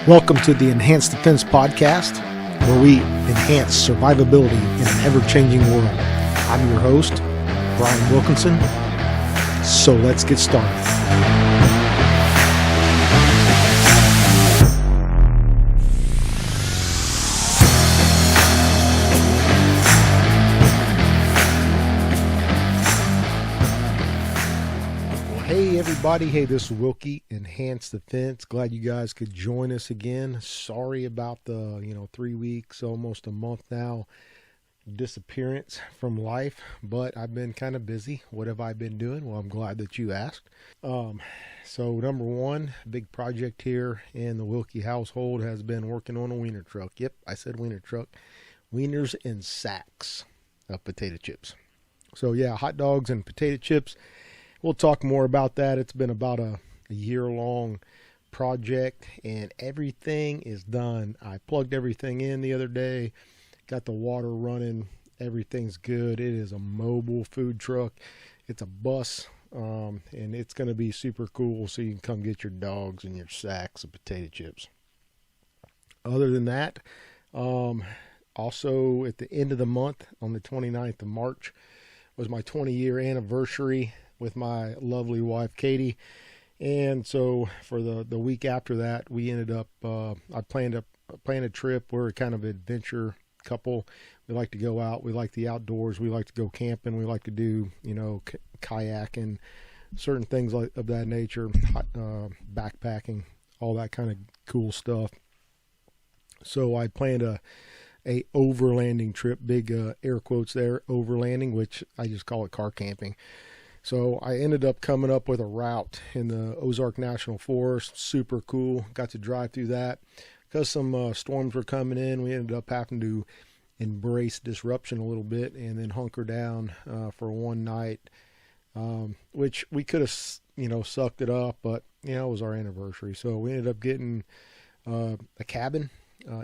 Welcome to the Enhanced Defense Podcast, where we enhance survivability in an ever-changing world. I'm your host, Brian Wilkinson. So let's get started. Hey everybody, this is Wilkie, Enhanced Defense. Glad you guys could join us again. Sorry about the 3 weeks, almost a month now, disappearance from life, but I've been kind of busy. What have I been doing? Well, I'm glad that you asked. So number one, big project here in the Wilkie household has been working on a wiener truck. Yep, I said wiener truck. Wieners in sacks of potato chips. So yeah, hot dogs and potato chips. We'll talk more about that. It's been about a year-long project, and everything is done. I plugged everything in the other day, got the water running. Everything's good. It is a mobile food truck. It's a bus, and it's going to be super cool, so you can come get your dogs and your sacks of potato chips. Other than that, also at the end of the month, on the 29th of March, was my 20-year anniversary with my lovely wife, Katie. And so for the week after that, we ended up, I planned a trip. We're a kind of adventure couple. We like to go out. We like the outdoors. We like to go camping. We like to do, kayaking, certain things like of that nature, backpacking, all that kind of cool stuff. So I planned a overlanding trip, big air quotes there, overlanding, which I just call it car camping. So I ended up coming up with a route in the Ozark National Forest. Super cool. Got to drive through that. Because some storms were coming in, we ended up having to embrace disruption a little bit and then hunker down for one night, which we could have, sucked it up, but, it was our anniversary. So we ended up getting a cabin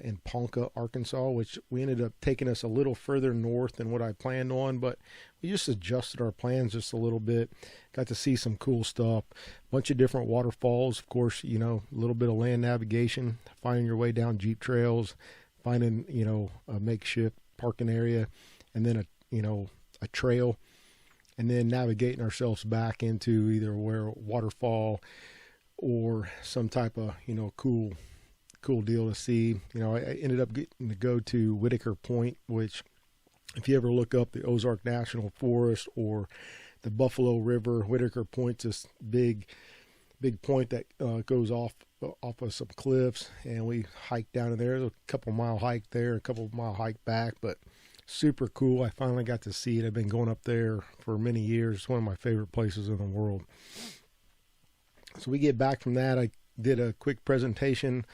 in Ponca, Arkansas, which we ended up taking us a little further north than what I planned on, but we just adjusted our plans just a little bit. Got to see some cool stuff, a bunch of different waterfalls, of course, a little bit of land navigation, finding your way down Jeep trails, finding, a makeshift parking area, and then a trail, and then navigating ourselves back into either where waterfall or some type of, cool deal to see. I ended up getting to go to Whitaker Point, which if you ever look up the Ozark National Forest or the Buffalo River, Whitaker Point's this big point that goes off of some cliffs, and we hiked down to there. There's a couple mile hike there, a couple mile hike back, but super cool. I finally got to see it. I've been going up there for many years. It's one of my favorite places in the world. So we get back from that. I did a quick presentation,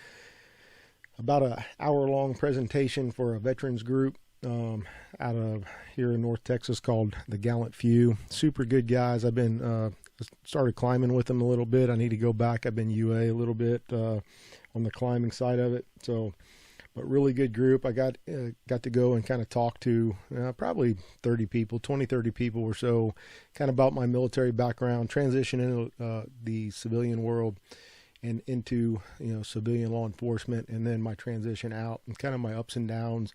about an hour-long presentation for a veterans group out of here in North Texas called the Gallant Few. Super good guys. I've been started climbing with them a little bit. I need to go back. I've been UA a little bit on the climbing side of it. But really good group. I got to go and kind of talk to probably 30 people or so, kind of about my military background, transition into the civilian world, and into civilian law enforcement, and then my transition out and kind of my ups and downs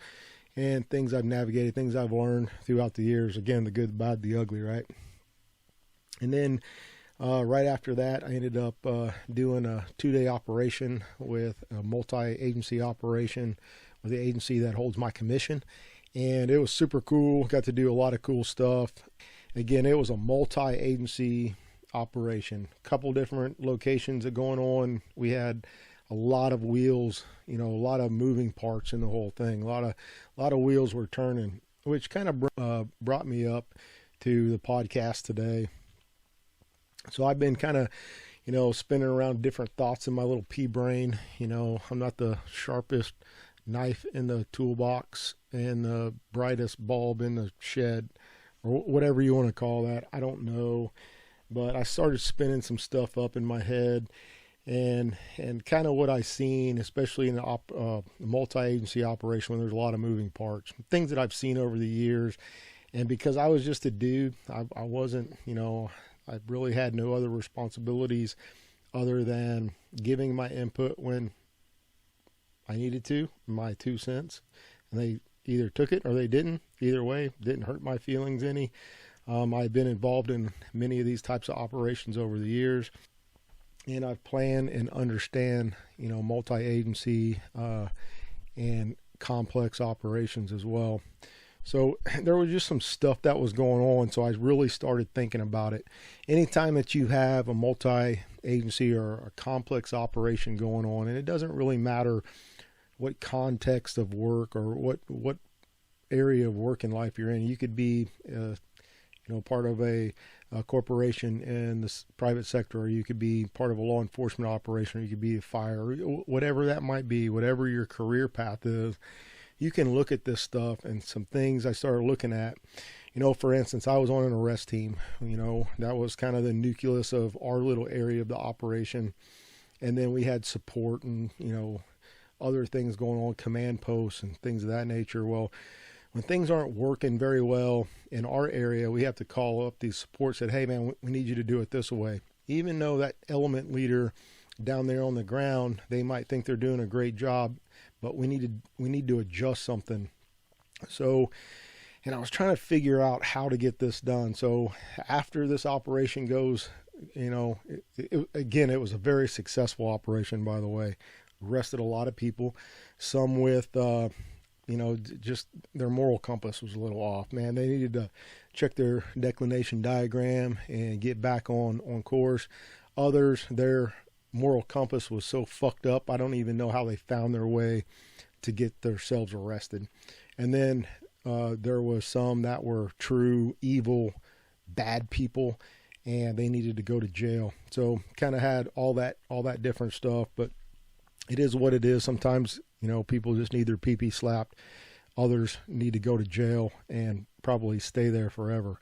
and things I've navigated, things I've learned throughout the years. Again, the good, the bad, the ugly, right? And then right after that, I ended up doing a 2-day operation with a multi-agency operation with the agency that holds my commission, and it was super cool. Got to do a lot of cool stuff. Again, it was a multi-agency operation, couple different locations that going on. We had a lot of wheels, a lot of moving parts in the whole thing. A lot of wheels were turning, which kind of brought me up to the podcast today. So I've been kind of, spinning around different thoughts in my little pea brain. I'm not the sharpest knife in the toolbox and the brightest bulb in the shed, or whatever you want to call that. I don't know. But I started spinning some stuff up in my head, and kind of what I seen, especially in the multi-agency operation when there's a lot of moving parts, things that I've seen over the years. And because I was just a dude, I wasn't, I really had no other responsibilities other than giving my input when I needed to, my 2 cents, and they either took it or they didn't. Either way, didn't hurt my feelings any. I've been involved in many of these types of operations over the years, and I've planned and understand, multi-agency and complex operations as well. So there was just some stuff that was going on, so I really started thinking about it. Anytime that you have a multi-agency or a complex operation going on, and it doesn't really matter what context of work or what area of work in life you're in. You could be part of a corporation in the private sector, or you could be part of a law enforcement operation, or you could be a fire, or whatever that might be, whatever your career path is. You can look at this stuff, and some things I started looking at, for instance, I was on an arrest team. That was kind of the nucleus of our little area of the operation. And then we had support and, other things going on, command posts and things of that nature. Well, when things aren't working very well in our area, we have to call up these support, said, hey man, we need you to do it this way. Even though that element leader down there on the ground, they might think they're doing a great job, but we need to adjust something. So, and I was trying to figure out how to get this done. So after this operation goes, it was a very successful operation, by the way. Arrested a lot of people, some with, just their moral compass was a little off, man. They needed to check their declination diagram and get back on course. Others, their moral compass was so fucked up, I don't even know how they found their way to get themselves arrested. And then there was some that were true evil, bad people, and they needed to go to jail. So kind of had all that different stuff, but it is what it is. Sometimes, people just need their pee-pee slapped. Others need to go to jail and probably stay there forever,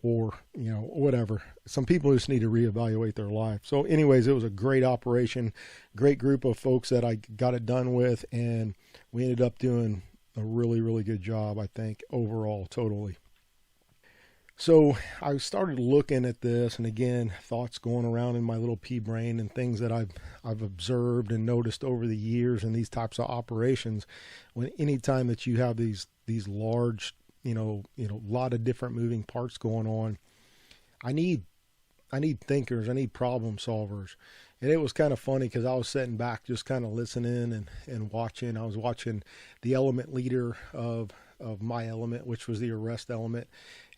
or whatever. Some people just need to reevaluate their life. So anyways, it was a great operation, great group of folks that I got it done with, and we ended up doing a really, really good job, I think, overall, totally. So I started looking at this, and again, thoughts going around in my little pea brain and things that I've observed and noticed over the years in these types of operations. When anytime that you have these large, lot of different moving parts going on, I need thinkers, I need problem solvers. And it was kind of funny because I was sitting back just kind of listening and watching. I was watching the element leader of my element, which was the arrest element.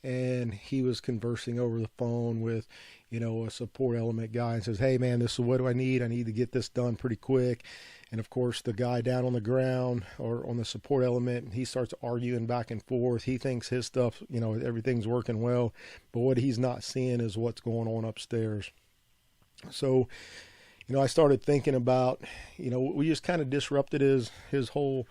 And he was conversing over the phone with, a support element guy, and says, hey man, this is what do I need? I need to get this done pretty quick. And of course, the guy down on the ground or on the support element, he starts arguing back and forth. He thinks his stuff, everything's working well, but what he's not seeing is what's going on upstairs. So, I started thinking about, we just kind of disrupted his whole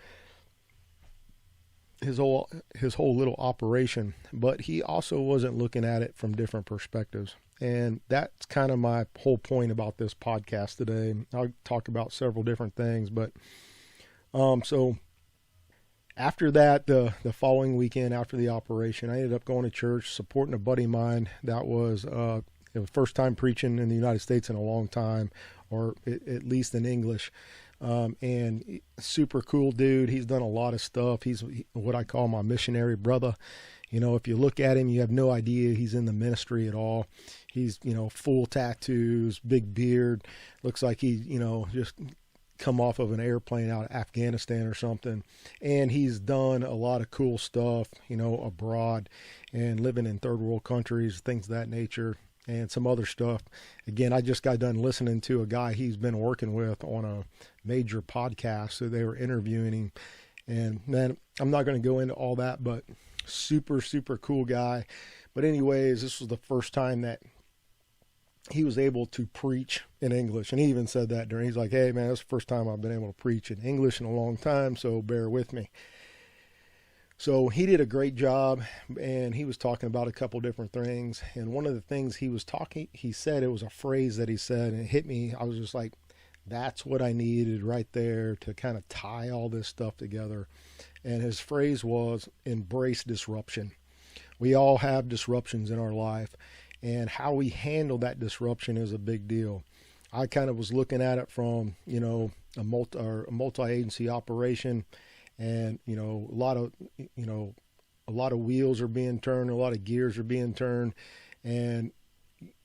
little operation, but he also wasn't looking at it from different perspectives. And that's kind of my whole point about this podcast today. I'll talk about several different things, but so after that, the following weekend after the operation, I ended up going to church, supporting a buddy of mine that was it was first time preaching in the United States in a long time, or at least in English. And super cool dude. He's done a lot of stuff. He's what I call my missionary brother. If you look at him, you have no idea he's in the ministry at all. He's, full tattoos, big beard. Looks like he, just come off of an airplane out of Afghanistan or something. And he's done a lot of cool stuff, abroad and living in third world countries, things of that nature. And some other stuff. Again, I just got done listening to a guy he's been working with on a major podcast. So they were interviewing him. And man, I'm not going to go into all that, but super, super cool guy. But anyways, this was the first time that he was able to preach in English. And he even said that he's like, hey man, that's the first time I've been able to preach in English in a long time. So bear with me. So he did a great job, and he was talking about a couple different things. And one of the things he said, it was a phrase that he said, and it hit me. I was just like, that's what I needed right there to kind of tie all this stuff together. And his phrase was, embrace disruption. We all have disruptions in our life, and how we handle that disruption is a big deal. I kind of was looking at it from, a multi-agency operation, and a lot of wheels are being turned, a lot of gears are being turned, and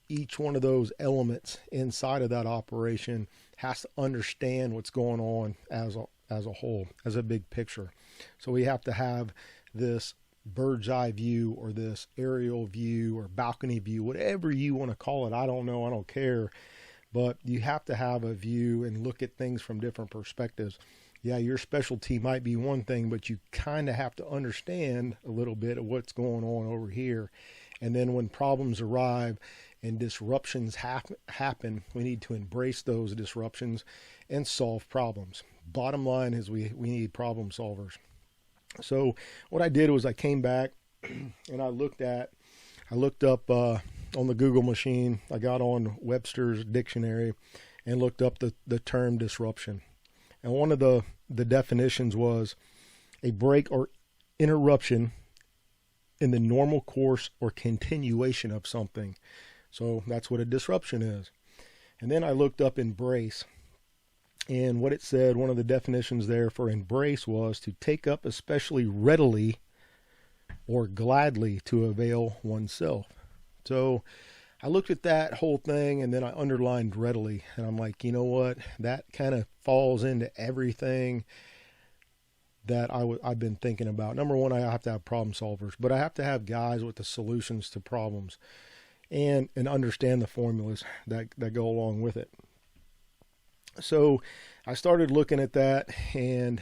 each one of those elements inside of that operation has to understand what's going on as a whole, as a big picture. So we have to have this bird's eye view, or this aerial view, or balcony view, whatever you want to call it. I don't know, I don't care, but you have to have a view and look at things from different perspectives. Yeah, your specialty might be one thing, but you kind of have to understand a little bit of what's going on over here. And then when problems arrive and disruptions happen, we need to embrace those disruptions and solve problems. Bottom line is we need problem solvers. So what I did was I came back and I looked up on the Google machine. I got on Webster's dictionary and looked up the term disruption. And one of the definitions was a break or interruption in the normal course or continuation of something. So that's what a disruption is. And then I looked up embrace. And what it said, one of the definitions there for embrace was to take up especially readily or gladly to avail oneself. So I looked at that whole thing and then I underlined readily. And I'm like, you know what? That kind of falls into everything that I've been thinking about. Number one, I have to have problem solvers, but I have to have guys with the solutions to problems and understand the formulas that go along with it. So I started looking at that, and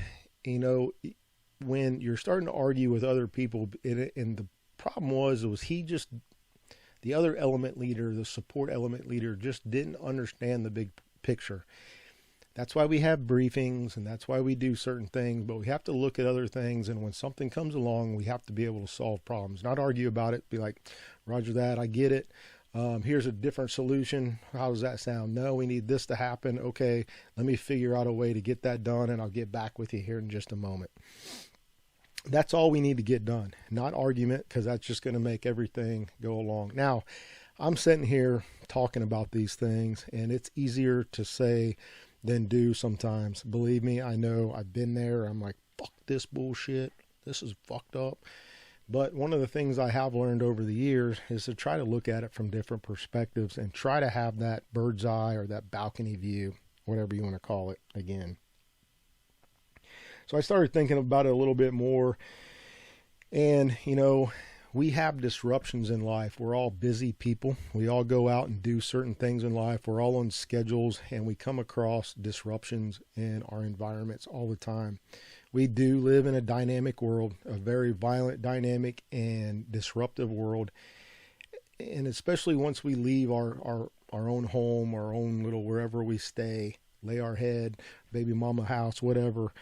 when you're starting to argue with other people, and the problem was the other element leader, the support element leader, just didn't understand the big picture. That's why we have briefings, and that's why we do certain things, but we have to look at other things, and when something comes along, we have to be able to solve problems, not argue about it, be like, Roger that, I get it. Here's a different solution. How does that sound? No, we need this to happen. Okay, let me figure out a way to get that done, and I'll get back with you here in just a moment. That's all we need to get done, not argument, because that's just going to make everything go along. Now, I'm sitting here talking about these things, and it's easier to say than do sometimes. Believe me, I know. I've been there. I'm like, fuck this bullshit. This is fucked up. But one of the things I have learned over the years is to try to look at it from different perspectives and try to have that bird's eye or that balcony view, whatever you want to call it, again. So I started thinking about it a little bit more. And, we have disruptions in life. We're all busy people. We all go out and do certain things in life. We're all on schedules, and we come across disruptions in our environments all the time. We do live in a dynamic world, a very violent, dynamic, and disruptive world. And especially once we leave our own home, our own little wherever we stay, lay our head, baby mama house, whatever.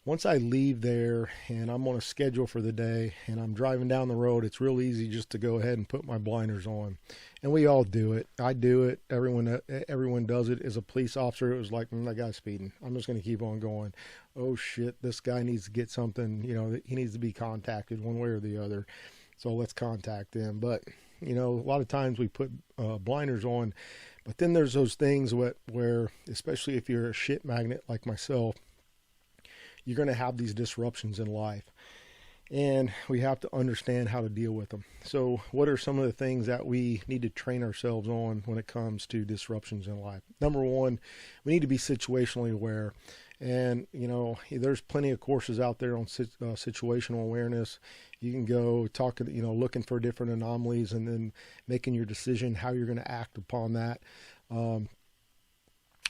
Once I leave there and I'm on a schedule for the day and I'm driving down the road, it's real easy just to go ahead and put my blinders on. And we all do it. I do it. Everyone does it. As a police officer, it was like, that guy's speeding. I'm just going to keep on going. Oh shit, this guy needs to get something, he needs to be contacted one way or the other. So let's contact them. But, a lot of times we put blinders on, but then there's those things where, especially if you're a shit magnet like myself, you're going to have these disruptions in life, and we have to understand how to deal with them. So what are some of the things that we need to train ourselves on when it comes to disruptions in life? Number one, we need to be situationally aware. And, there's plenty of courses out there on situational awareness. You can go talk, looking for different anomalies and then making your decision how you're going to act upon that.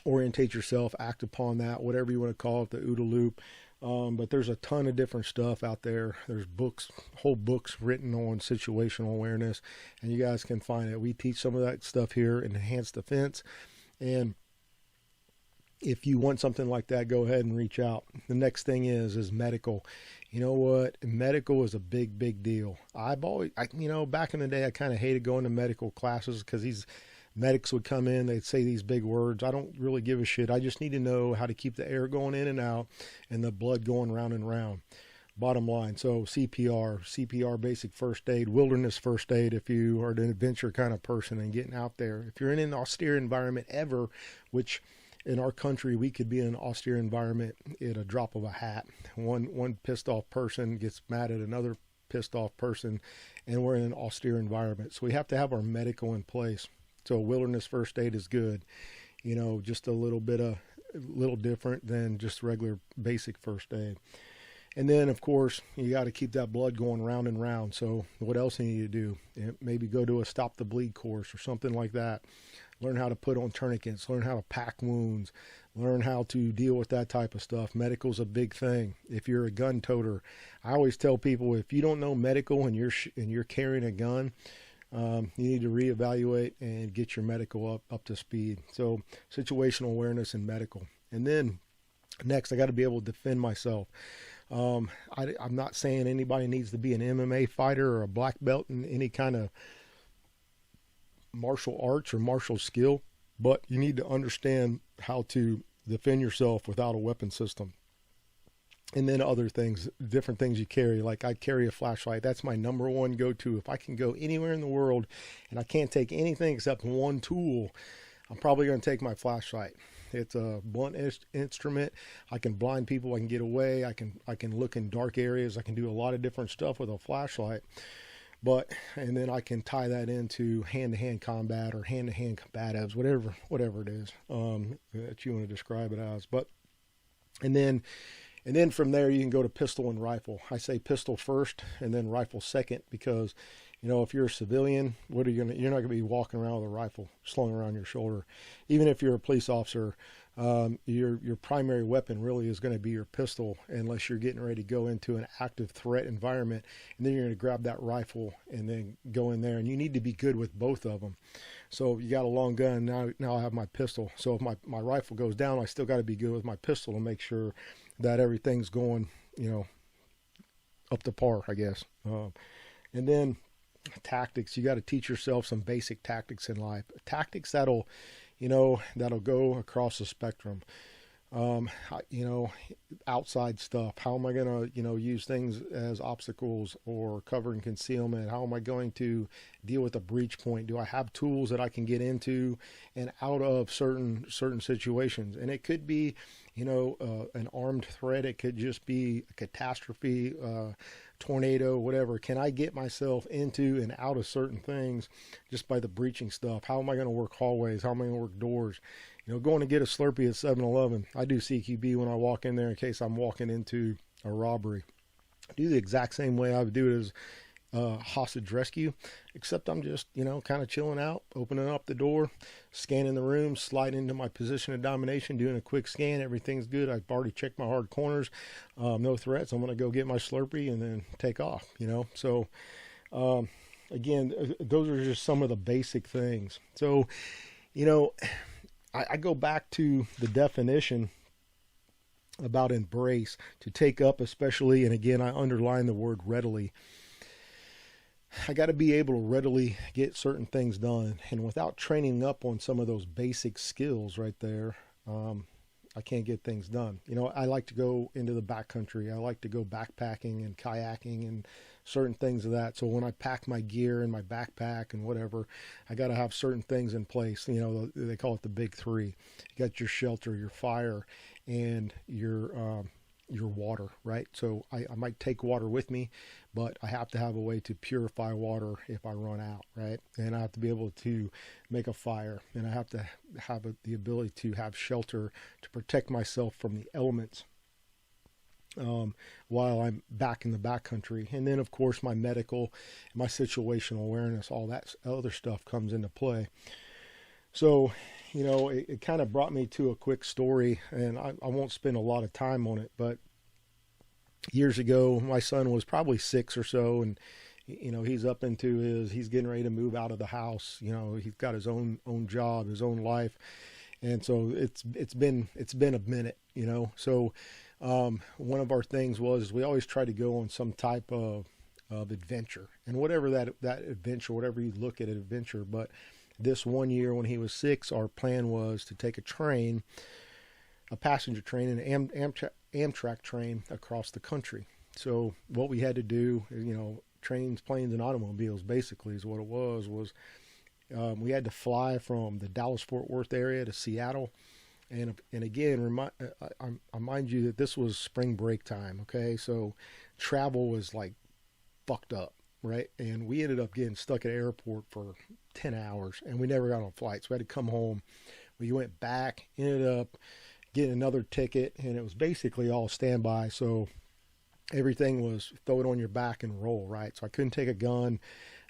Orientate yourself, act upon that, whatever you want to call it, the OODA loop. But there's a ton of different stuff out there. There's whole books written on situational awareness, and you guys can find it. We teach some of that stuff here in Enhanced Defense. And if you want something like that, go ahead and reach out. The next thing is medical. You know what? Medical is a big, big deal. Back in the day, I kind of hated going to medical classes because these medics would come in, they'd say these big words. I don't really give a shit. I just need to know how to keep the air going in and out and the blood going round and round. Bottom line. So CPR, basic first aid, wilderness first aid if you are an adventure kind of person and getting out there. If you're in an austere environment ever, which in our country, we could be in an austere environment at a drop of a hat. One pissed off person gets mad at another pissed off person, and we're in an austere environment. So we have to have our medical in place. So wilderness first aid is good, just a little different than just regular basic first aid. And then, of course, you got to keep that blood going round and round. So what else you need to do? Maybe go to a stop the bleed course or something like that. Learn how to put on tourniquets, learn how to pack wounds, learn how to deal with that type of stuff. Medical's a big thing. If you're a gun toter, I always tell people, if you don't know medical and you're carrying a gun, you need to reevaluate and get your medical up to speed. So situational awareness and medical. And then next, I got to be able to defend myself. I'm not saying anybody needs to be an MMA fighter or a black belt in any kind of martial arts or martial skill, but you need to understand how to defend yourself without a weapon system. And then other things, different things you carry. Like I carry a flashlight. That's my number one go-to. If I can go anywhere in the world and I can't take anything except one tool, I'm probably going to take my flashlight. It's a blunt instrument. I can blind people. I can get away. I can look in dark areas. I can do a lot of different stuff with a flashlight. And then I can tie that into hand-to-hand combat or hand-to-hand combatives, whatever it is that you want to describe it as. And then from there you can go to pistol and rifle. I say pistol first and then rifle second because, if you're a civilian, you're not going to be walking around with a rifle slung around your shoulder. Even if you're a police officer, your primary weapon really is going to be your pistol unless you're getting ready to go into an active threat environment. And then you're going to grab that rifle and then go in there. And you need to be good with both of them. So you got a long gun. Now I have my pistol. So if my rifle goes down, I still got to be good with my pistol to make sure that everything's going, up to par, I guess. And then tactics. You got to teach yourself some basic tactics in life. Tactics that'll go across the spectrum. Outside stuff. How am I going to, use things as obstacles or cover and concealment? How am I going to deal with a breach point? Do I have tools that I can get into and out of certain situations? And it could be, an armed threat. It could just be a catastrophe, tornado, whatever. Can I get myself into and out of certain things just by the breaching stuff? How am I going to work hallways? How am I going to work doors? Going to get a Slurpee at 7-Eleven. I do CQB when I walk in there in case I'm walking into a robbery. I do the exact same way I would do it as hostage rescue, except I'm just, kind of chilling out, opening up the door, scanning the room, sliding into my position of domination, doing a quick scan. Everything's good. I've already checked my hard corners. No threats. I'm going to go get my Slurpee and then take off, So, again, those are just some of the basic things. So, I go back to the definition about embrace, to take up especially, and again, I underline the word readily. I got to be able to readily get certain things done. And without training up on some of those basic skills right there, I can't get things done. I like to go into the backcountry. I like to go backpacking and kayaking and certain things of that. So when I pack my gear in my backpack and whatever, I got to have certain things in place. They call it the big three. You got your shelter, your fire, and your water, right? So I might take water with me, but I have to have a way to purify water if I run out, right? And I have to be able to make a fire, and I have to have the ability to have shelter to protect myself from the elements while I'm back in the backcountry. And then, of course, my medical, my situational awareness, all that other stuff comes into play. So, it kind of brought me to a quick story, and I won't spend a lot of time on it, but years ago, my son was probably 6 or so, and, he's up into he's getting ready to move out of the house. He's got his own job, his own life. And so it's been a minute, So, one of our things was we always try to go on some type of adventure, and whatever that adventure, whatever you look at an adventure. But this one year when he was 6, our plan was to take a passenger train, an Amtrak train across the country. So what we had to do, trains, planes, and automobiles basically is what it was we had to fly from the Dallas-Fort Worth area to Seattle, And again, I mind you that this was spring break time. Okay, so travel was like fucked up, right? And we ended up getting stuck at the airport for 10 hours, and we never got on flights. We had to come home. We went back, ended up getting another ticket, and it was basically all standby. So everything was throw it on your back and roll, right? So I couldn't take a gun.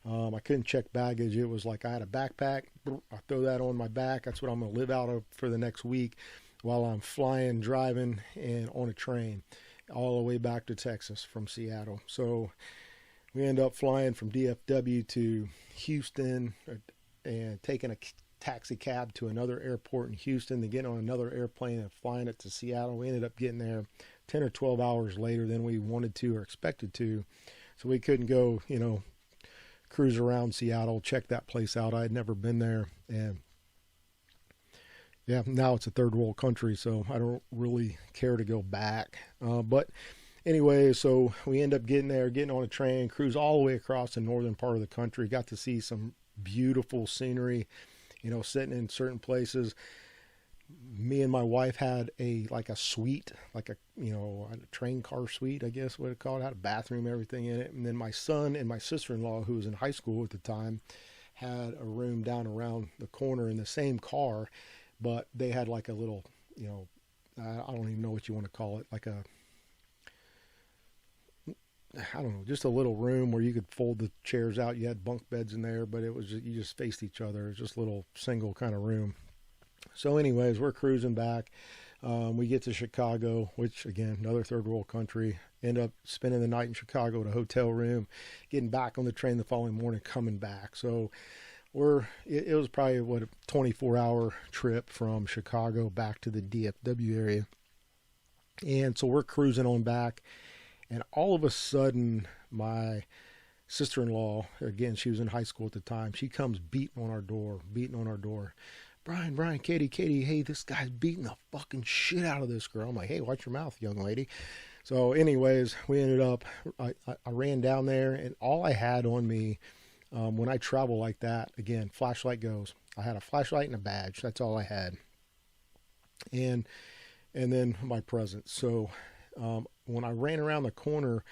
I couldn't check baggage. It was like I had a backpack. I throw that on my back. That's what I'm going to live out of for the next week while I'm flying, driving, and on a train all the way back to Texas from Seattle. So we end up flying from DFW to Houston and taking a taxi cab to another airport in Houston to get on another airplane and flying it to Seattle. We ended up getting there 10 or 12 hours later than we wanted to or expected to. So we couldn't go, cruise around Seattle, check that place out. I had never been there. And yeah, now it's a third world country, so I don't really care to go back. But anyway, so we end up getting there, getting on a train, cruise all the way across the northern part of the country. Got to see some beautiful scenery, sitting in certain places. Me and my wife had a suite, like a train car suite, I guess what it called. It had a bathroom, everything in it. And then my son and my sister-in-law, who was in high school at the time, had a room down around the corner in the same car, but they had like a little, I don't even know what you want to call it, like I don't know, just a little room where you could fold the chairs out. You had bunk beds in there, but it was you just faced each other. It was just a little single kind of room. So anyways, we're cruising back. We get to Chicago, which, again, another third world country. End up spending the night in Chicago at a hotel room, getting back on the train the following morning, coming back. So it was probably, a 24-hour trip from Chicago back to the DFW area. And so we're cruising on back. And all of a sudden, my sister-in-law, again, she was in high school at the time, she comes beating on our door. Brian, Katie, hey, this guy's beating the fucking shit out of this girl. I'm like, hey, watch your mouth, young lady. So anyways, we ended up, I ran down there, and all I had on me when I travel like that, again, flashlight goes. I had a flashlight and a badge. That's all I had. And then my presents. So when I ran around the corner,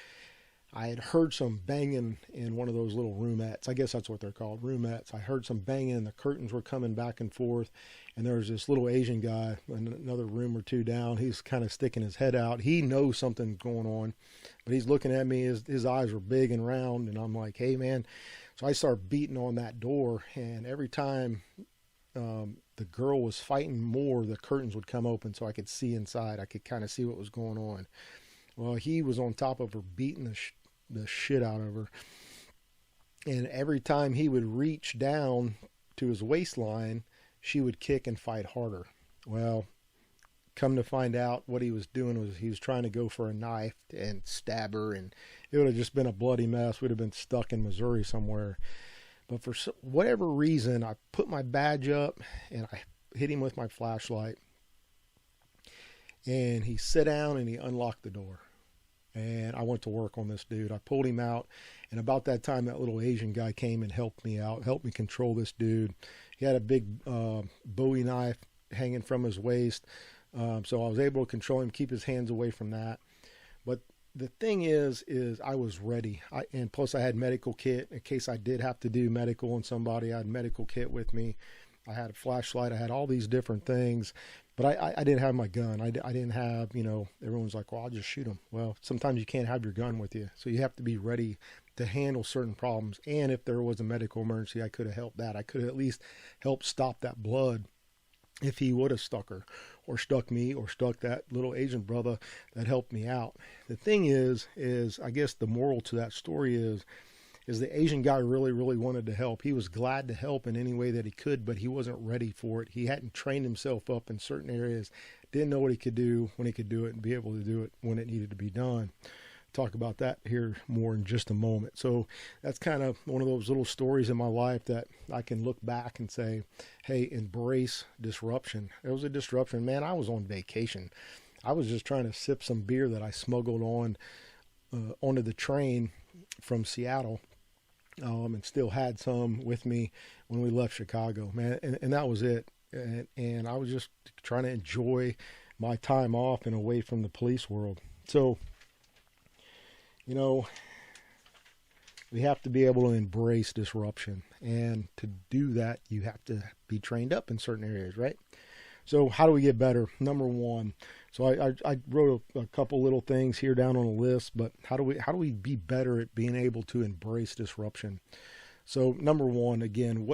I had heard some banging in one of those little roomettes. I guess that's what they're called, roomettes. I heard some banging, and the curtains were coming back and forth. And there was this little Asian guy in another room or two down. He's kind of sticking his head out. He knows something's going on, but he's looking at me. His eyes were big and round, and I'm like, hey, man. So I start beating on that door, and every time the girl was fighting more, the curtains would come open so I could see inside. I could kind of see what was going on. Well, he was on top of her, beating the shit out of her. And every time he would reach down to his waistline, she would kick and fight harder. Well, come to find out, what he was doing was he was trying to go for a knife and stab her, and it would have just been a bloody mess. We'd have been stuck in Missouri somewhere. But for whatever reason, I put my badge up and I hit him with my flashlight. And he sat down and he unlocked the door. And I went to work on this dude. I pulled him out. And about that time, that little Asian guy came and helped me out, helped me control this dude. He had a big Bowie knife hanging from his waist. So I was able to control him, keep his hands away from that. But the thing is I was ready. And plus I had medical kit in case I did have to do medical on somebody. I had medical kit with me. I had a flashlight. I had all these different things, but I didn't have my gun. I didn't have, everyone's like, well, I'll just shoot them. Well, sometimes you can't have your gun with you. So you have to be ready to handle certain problems. And if there was a medical emergency, I could have helped that. I could have at least helped stop that blood if he would have stuck her or stuck me or stuck that little Asian brother that helped me out. The thing is I guess the moral to that story is the Asian guy really, really wanted to help. He was glad to help in any way that he could, but he wasn't ready for it. He hadn't trained himself up in certain areas, didn't know what he could do when he could do it and be able to do it when it needed to be done. Talk about that here more in just a moment. So that's kind of one of those little stories in my life that I can look back and say, hey, embrace disruption. It was a disruption. Man, I was on vacation. I was just trying to sip some beer that I smuggled onto the train from Seattle. And still had some with me when we left Chicago, man. And that was it. and I was just trying to enjoy my time off and away from the police world. So, you know, we have to be able to embrace disruption. And to do that, you have to be trained up in certain areas, right? So how do we get better? Number one, so I wrote a couple little things here down on a list, but how do we be better at being able to embrace disruption? So number one, again,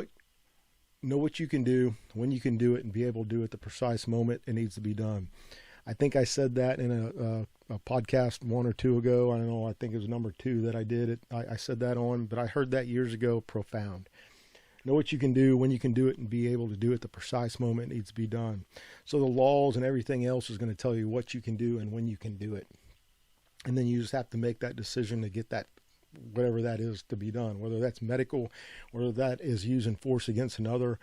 know what you can do, when you can do it, and be able to do it at the precise moment it needs to be done. I think I said that in a podcast 1 or 2 ago. I don't know. I think it was number 2 that I did it. I said that on, but I heard that years ago. Profound. Know what you can do, when you can do it, and be able to do it the precise moment it needs to be done. So the laws and everything else is going to tell you what you can do and when you can do it. And then you just have to make that decision to get that, whatever that is, to be done, whether that's medical, whether that is using force against another,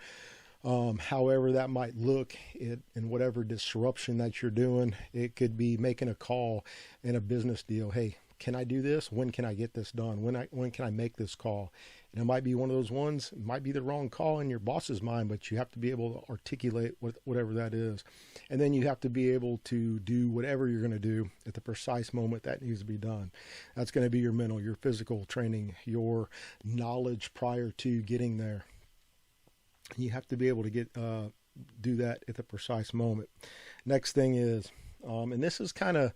however that might look, in whatever disruption that you're doing. It could be making a call in a business deal. Hey, can I do this? When can I get this done? When can I make this call? And it might be one of those ones, it might be the wrong call in your boss's mind, but you have to be able to articulate whatever that is. And then you have to be able to do whatever you're going to do at the precise moment that needs to be done. That's going to be your mental, your physical training, your knowledge prior to getting there. You have to be able to do that at the precise moment. Next thing is, and this is kind of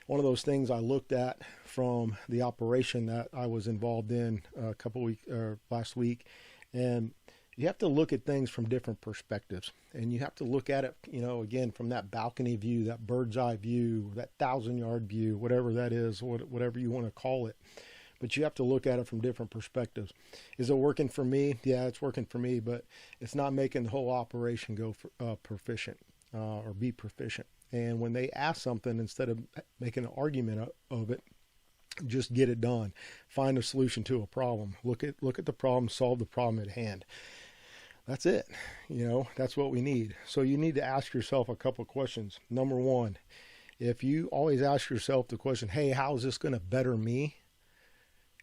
one of those things I looked at from the operation that I was involved in last week. And you have to look at things from different perspectives, and you have to look at it, again, from that balcony view, that bird's eye view, that 1,000-yard view, whatever that is, whatever you want to call it. But you have to look at it from different perspectives. Is it working for me? Yeah, it's working for me, but it's not making the whole operation go proficient or be proficient. And when they ask something, instead of making an argument of it, just get it done. Find a solution to a problem. Look at the problem, solve the problem at hand. That's it. That's what we need. So you need to ask yourself a couple of questions. Number one, if you always ask yourself the question, hey, how is this going to better me?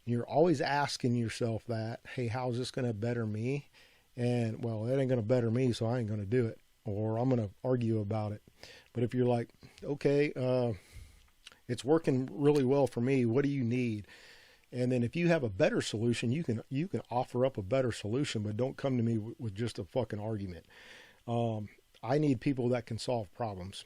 You're always asking yourself that, hey, how is this going to better me? And, well, it ain't going to better me, so I ain't going to do it. Or I'm going to argue about it. But if you're like, okay, it's working really well for me, what do you need? And then if you have a better solution, you can offer up a better solution, but don't come to me with just a fucking argument. I need people that can solve problems.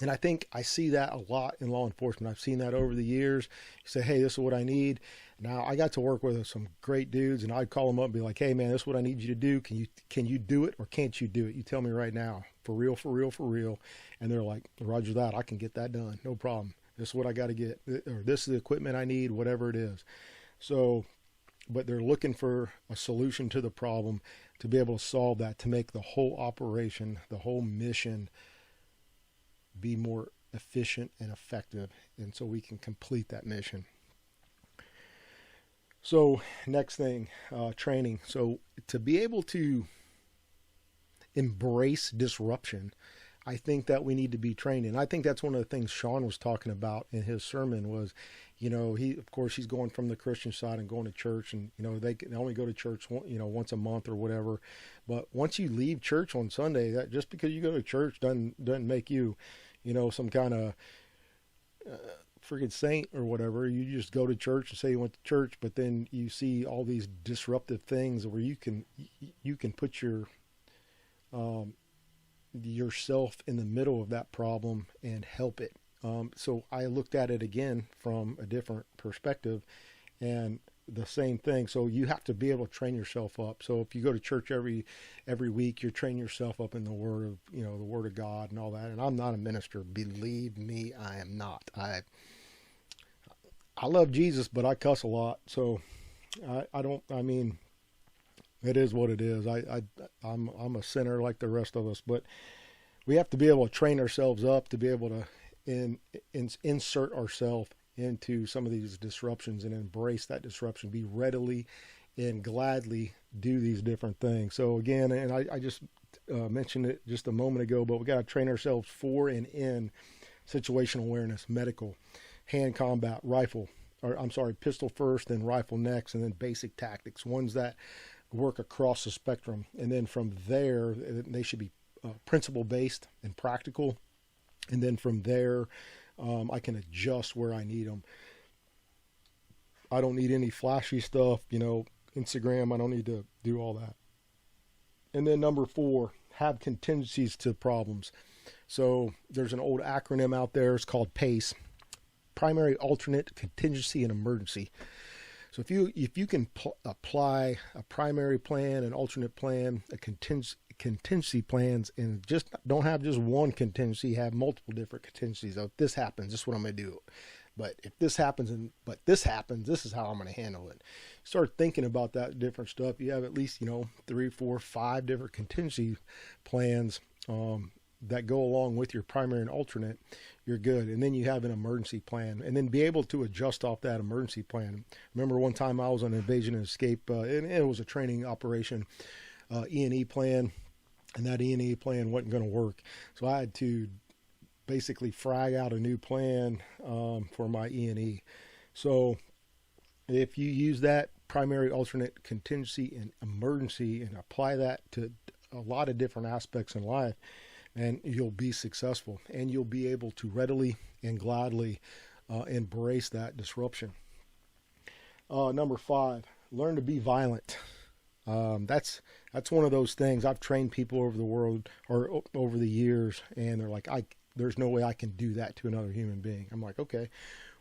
And I think I see that a lot in law enforcement. I've seen that over the years. You say, hey, this is what I need. Now, I got to work with some great dudes, and I'd call them up and be like, hey, man, this is what I need you to do. Can you do it or can't you do it? You tell me right now. For real, for real, for real. And they're like, roger that. I can get that done. No problem. This is what I got to get. Or this is the equipment I need, whatever it is. So, but they're looking for a solution to the problem to be able to solve that, to make the whole operation, the whole mission be more efficient and effective, and so we can complete that mission. So next thing, training. So to be able to embrace disruption, I think that we need to be trained. And I think that's one of the things Sean was talking about in his sermon was, he's going from the Christian side and going to church, and, they can only go to church, once a month or whatever. But once you leave church on Sunday, that just because you go to church doesn't make you, some kind of freaking saint or whatever. You just go to church and say you went to church, but then you see all these disruptive things where you can put yourself in the middle of that problem and help it. So I looked at it again from a different perspective, and the same thing. So you have to be able to train yourself up. So if you go to church every week, you're training yourself up in the Word of, the Word of God and all that. And I'm not a minister. Believe me, I am not. I love Jesus, but I cuss a lot. So it is what it is. I'm a sinner like the rest of us, but we have to be able to train ourselves up to be able to insert ourselves into some of these disruptions and embrace that disruption, be readily and gladly do these different things. So again, and I just mentioned it just a moment ago, but we got to train ourselves for and in situational awareness, medical, hand combat, pistol first, then rifle next, and then basic tactics, ones that work across the spectrum. And then from there, they should be principle based and practical. And then from there, I can adjust where I need them. I don't need any flashy stuff, Instagram. I don't need to do all that. And then number 4, have contingencies to problems. So there's an old acronym out there. It's called PACE: primary, alternate, contingency, and emergency. So if you can apply a primary plan, an alternate plan, a contingency plans, and just don't have just one contingency, have multiple different contingencies. So if this happens, this is what I'm going to do. But if this happens but this happens, this is how I'm going to handle it. Start thinking about that different stuff. You have at least, 3, 4, 5 different contingency plans that go along with your primary and alternate. You're good. And then you have an emergency plan, and then be able to adjust off that emergency plan. Remember one time I was on an invasion and escape, and it was a training operation, E&E plan, and that E&E plan wasn't going to work. So I had to basically frag out a new plan for my E&E. So if you use that primary, alternate, contingency, and emergency and apply that to a lot of different aspects in life, and you'll be successful, and you'll be able to readily and gladly embrace that disruption. Number 5, learn to be violent. That's one of those things. I've trained people over the world or over the years, and they're like, there's no way I can do that to another human being. I'm like, okay,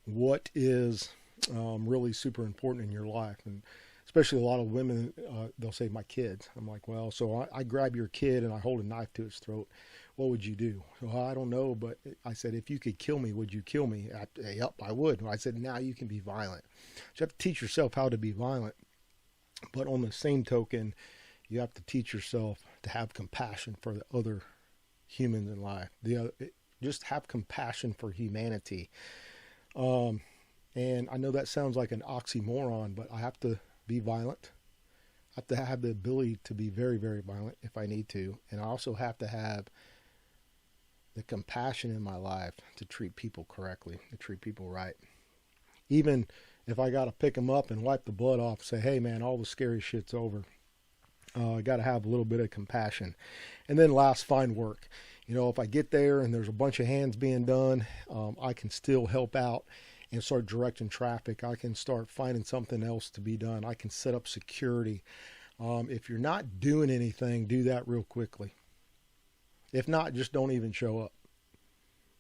what is really super important in your life? And especially a lot of women, they'll say, my kids. I'm like, well, so I grab your kid and I hold a knife to its throat. What would you do? So I don't know, but I said, if you could kill me, would you kill me? Yep, I would. I said, now you can be violent. So you have to teach yourself how to be violent. But on the same token, you have to teach yourself to have compassion for the other humans in life. Just have compassion for humanity. And I know that sounds like an oxymoron, but I have to be violent. I have to have the ability to be very, very violent if I need to. And I also have to have the compassion in my life to treat people correctly, to treat people right. Even if I got to pick them up and wipe the blood off, say, hey man, all the scary shit's over. I got to have a little bit of compassion. And then last, find work. If I get there and there's a bunch of hands being done, I can still help out and start directing traffic. I can start finding something else to be done. I can set up security. If you're not doing anything, do that real quickly. If not, just don't even show up.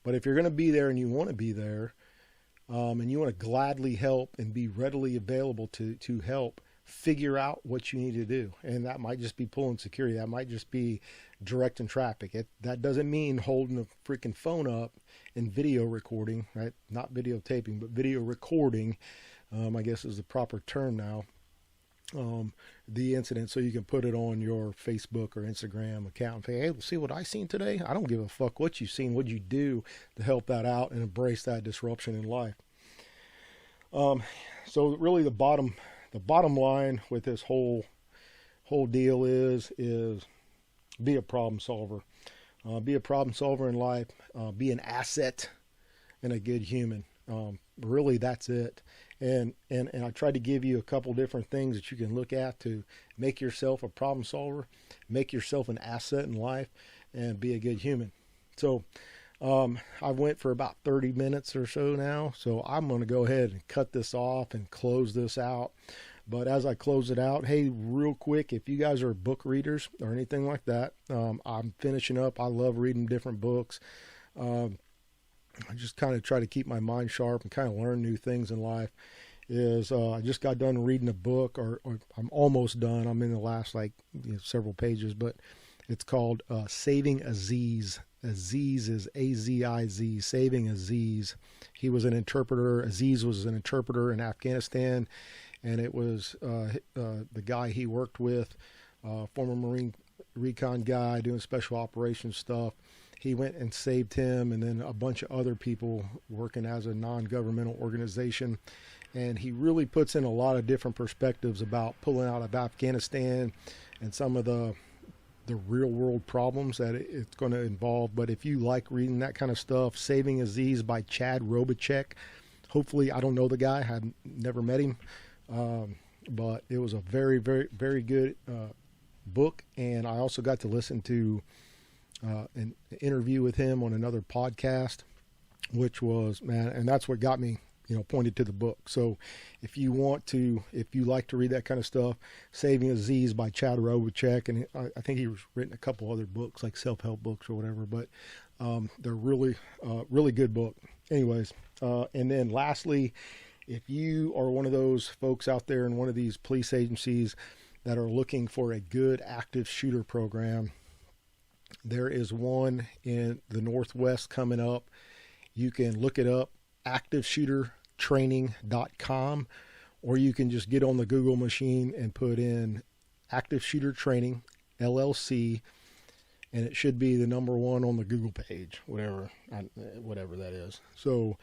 But if you're going to be there and you want to be there, and you want to gladly help and be readily available to help, figure out what you need to do. And that might just be pulling security. That might just be directing traffic. That doesn't mean holding a freaking phone up and video recording, right? Not videotaping, but video recording, I guess is the proper term now. The incident, so you can put it on your Facebook or Instagram account and say, hey, see what I seen today? I don't give a fuck what you've seen. What'd you do to help that out and embrace that disruption in life? So really the bottom line with this whole deal is be a problem solver. Be a problem solver in life. Be an asset and a good human. Really, that's it. And I tried to give you a couple different things that you can look at to make yourself a problem solver, make yourself an asset in life, and be a good human. So I went for about 30 minutes or so now, so I'm going to go ahead and cut this off and close this out. But as I close it out, hey, real quick, if you guys are book readers or anything like that, I'm finishing up. I love reading different books. I just kind of try to keep my mind sharp and kind of learn new things in life. I just got done reading a book, or I'm almost done. I'm in the last several pages, but it's called Saving Aziz. Aziz is A-Z-I-Z, Saving Aziz. He was an interpreter. Aziz was an interpreter in Afghanistan, and it was the guy he worked with, former Marine recon guy doing special operations stuff. He went and saved him, and then a bunch of other people working as a non-governmental organization. And he really puts in a lot of different perspectives about pulling out of Afghanistan and some of the real world problems that it's going to involve. But if you like reading that kind of stuff, Saving Aziz by Chad Robachek. Hopefully, I don't know the guy. I've never met him. but it was a very, very, very good book. And I also got to listen to an interview with him on another podcast, which was, man, and that's what got me, pointed to the book. So if you like to read that kind of stuff, Saving Aziz by Chad Robachek, and I think he's written a couple other books, like self-help books or whatever, but they're really, really good book. Anyways, and then lastly, if you are one of those folks out there in one of these police agencies that are looking for a good active shooter program, there is one in the Northwest coming up. You can look it up, activeshootertraining.com, or you can just get on the Google machine and put in Active Shooter Training, LLC, and it should be the number one on the Google page, whatever that is. So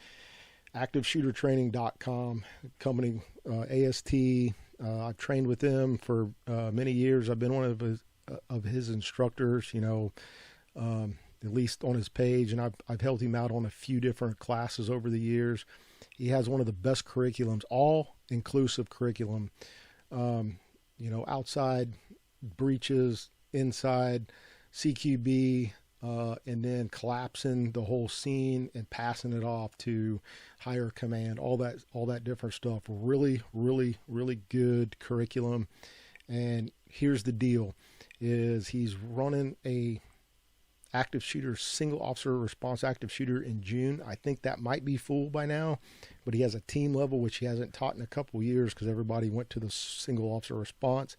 activeshootertraining.com, company, AST. I've trained with them for many years. I've been one of his instructors, at least on his page, and I've helped him out on a few different classes over the years. He has one of the best curriculums, all inclusive curriculum, outside breaches, inside CQB, and then collapsing the whole scene and passing it off to higher command, all that different stuff. Really, really, really good curriculum. And here's the deal, is he's running a active shooter, single officer response active shooter in June. I think that might be full by now, but he has a team level, which he hasn't taught in a couple of years because everybody went to the single officer response.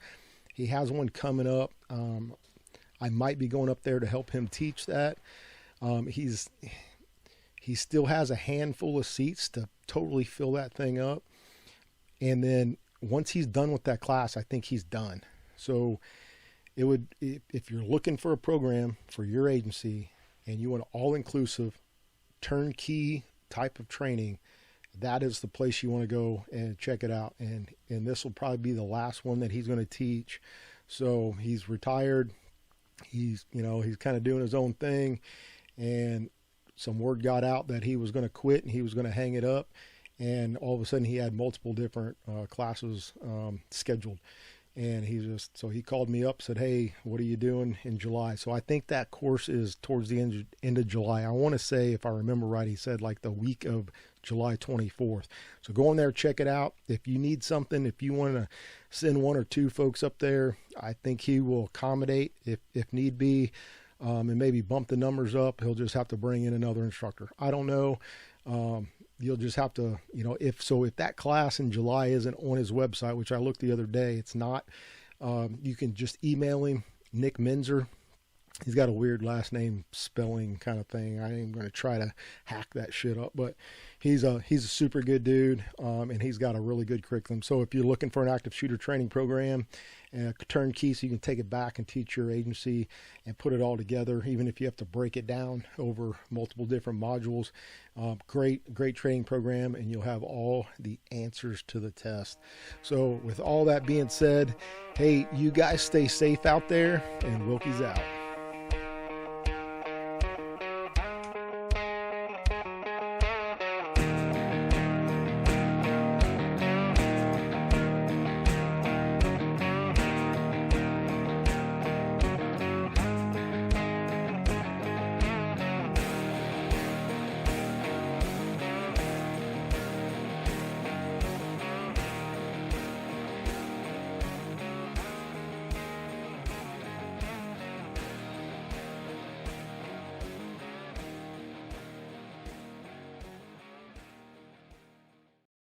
He has one coming up. I might be going up there to help him teach that. He still has a handful of seats to totally fill that thing up. And then once he's done with that class, I think he's done. So if you're looking for a program for your agency and you want all-inclusive turnkey type of training, that is the place you want to go and check it out. And this will probably be the last one that he's going to teach. So he's retired. He's kind of doing his own thing, and some word got out that he was going to quit and he was going to hang it up. And all of a sudden he had multiple different classes scheduled. And he called me up, said, "Hey, what are you doing in July?" So I think that course is towards the end of July. I want to say, if I remember right, he said like the week of July 24th. So go in there, check it out. If you need something, if you want to send one or two folks up there, I think he will accommodate if need be, and maybe bump the numbers up. He'll just have to bring in another instructor. I don't know. You'll just have to, if that class in July isn't on his website, which I looked the other day, it's not, you can just email him, Nick Menzer. He's got a weird last name spelling kind of thing. I ain't going to try to hack that shit up, but he's a super good dude, and he's got a really good curriculum. So if you're looking for an active shooter training program, turnkey, so you can take it back and teach your agency and put it all together, even if you have to break it down over multiple different modules, great training program, and you'll have all the answers to the test. So with all that being said, hey, you guys stay safe out there, and Wilkie's out.